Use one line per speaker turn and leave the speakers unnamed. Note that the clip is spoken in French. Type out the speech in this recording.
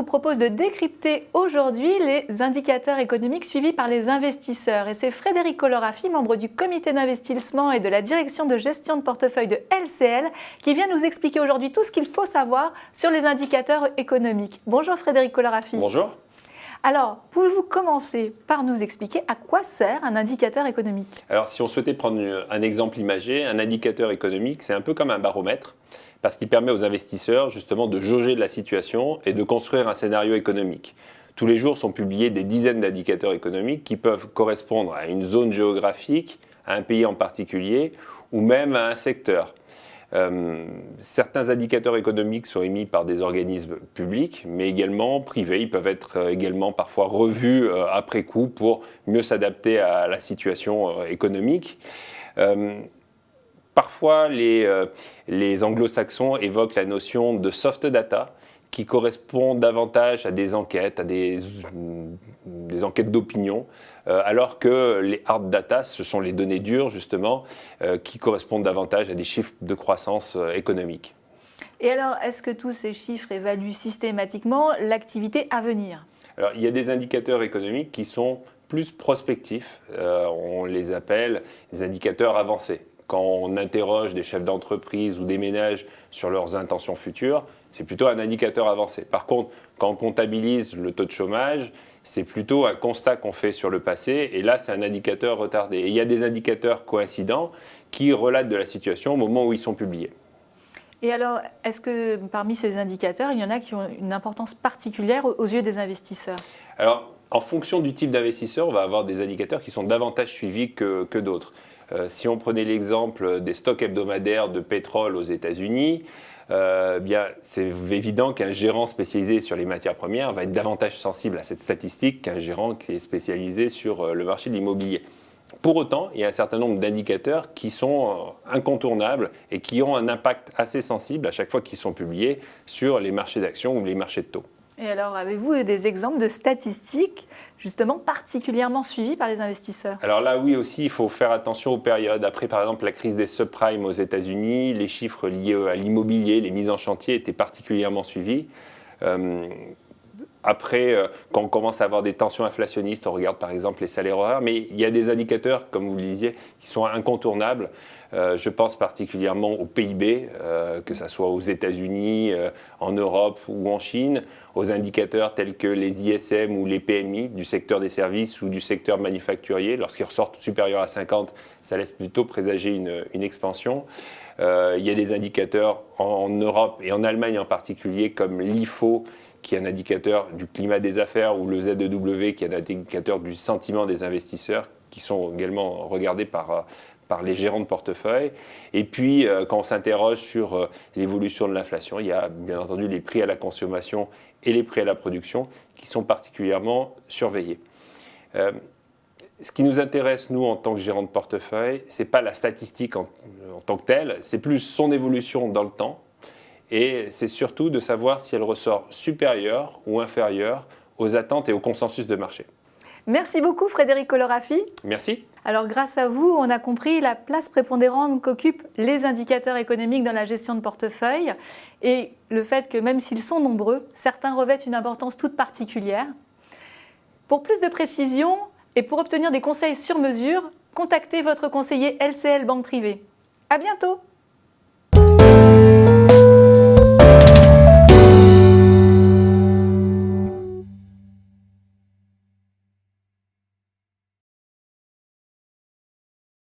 vous propose de décrypter aujourd'hui les indicateurs économiques suivis par les investisseurs. Et c'est Frédéric Colorafi, membre du comité d'investissement et de la direction de gestion de portefeuille de LCL, qui vient nous expliquer aujourd'hui tout ce qu'il faut savoir sur les indicateurs économiques. Bonjour Frédéric Colorafi.
Bonjour.
Alors, pouvez-vous commencer par nous expliquer à quoi sert un indicateur économique?
Alors, si on souhaitait prendre un exemple imagé, un indicateur économique, c'est un peu comme un baromètre, parce qu'il permet aux investisseurs justement de jauger de la situation et de construire un scénario économique. Tous les jours sont publiés des dizaines d'indicateurs économiques qui peuvent correspondre à une zone géographique, à un pays en particulier, ou même à un secteur. Certains indicateurs économiques sont émis par des organismes publics, mais également privés. Ils peuvent être également parfois revus après coup pour mieux s'adapter à la situation économique. Parfois, les anglo-saxons évoquent la notion de soft data, qui correspond davantage à des enquêtes, à des enquêtes d'opinion, alors que les hard data, ce sont les données dures justement, qui correspondent davantage à des chiffres de croissance économique.
Et alors, est-ce que tous ces chiffres évaluent systématiquement l'activité à venir?
Alors, il y a des indicateurs économiques qui sont plus prospectifs, on les appelle des indicateurs avancés. Quand on interroge des chefs d'entreprise ou des ménages sur leurs intentions futures, c'est plutôt un indicateur avancé. Par contre, quand on comptabilise le taux de chômage, c'est plutôt un constat qu'on fait sur le passé, et là, c'est un indicateur retardé. Et il y a des indicateurs coïncidents qui relatent de la situation au moment où ils sont publiés.
Et alors, est-ce que parmi ces indicateurs, il y en a qui ont une importance particulière aux yeux des investisseurs?
Alors, en fonction du type d'investisseur, on va avoir des indicateurs qui sont davantage suivis que d'autres. Si on prenait l'exemple des stocks hebdomadaires de pétrole aux États-Unis, bien, c'est évident qu'un gérant spécialisé sur les matières premières va être davantage sensible à cette statistique qu'un gérant qui est spécialisé sur le marché de l'immobilier. Pour autant, il y a un certain nombre d'indicateurs qui sont incontournables et qui ont un impact assez sensible à chaque fois qu'ils sont publiés sur les marchés d'actions ou les marchés de taux.
Et alors, avez-vous des exemples de statistiques justement particulièrement suivies par les investisseurs?
Alors là, oui aussi, il faut faire attention aux périodes. Après, par exemple, la crise des subprimes aux États-Unis, les chiffres liés à l'immobilier, les mises en chantier étaient particulièrement suivis. Après, quand on commence à avoir des tensions inflationnistes, on regarde par exemple les salaires horaires, mais il y a des indicateurs, comme vous le disiez, qui sont incontournables. Je pense particulièrement au PIB, que ce soit aux États-Unis, en Europe ou en Chine, aux indicateurs tels que les ISM ou les PMI du secteur des services ou du secteur manufacturier. Lorsqu'ils ressortent supérieurs à 50, ça laisse plutôt présager une expansion. Il y a des indicateurs en Europe et en Allemagne en particulier, comme l'IFO, qui est un indicateur du climat des affaires, ou le ZEW, qui est un indicateur du sentiment des investisseurs, qui sont également regardés par les gérants de portefeuille. Et puis, quand on s'interroge sur l'évolution de l'inflation, il y a bien entendu les prix à la consommation et les prix à la production qui sont particulièrement surveillés. Ce qui nous intéresse, nous, en tant que gérants de portefeuille, ce n'est pas la statistique en tant que telle, c'est plus son évolution dans le temps. Et c'est surtout de savoir si elle ressort supérieure ou inférieure aux attentes et au consensus de marché.
Merci beaucoup Frédéric Colorafi.
Merci.
Alors grâce à vous, on a compris la place prépondérante qu'occupent les indicateurs économiques dans la gestion de portefeuille et le fait que même s'ils sont nombreux, certains revêtent une importance toute particulière. Pour plus de précision et pour obtenir des conseils sur mesure, contactez votre conseiller LCL Banque Privée. À bientôt.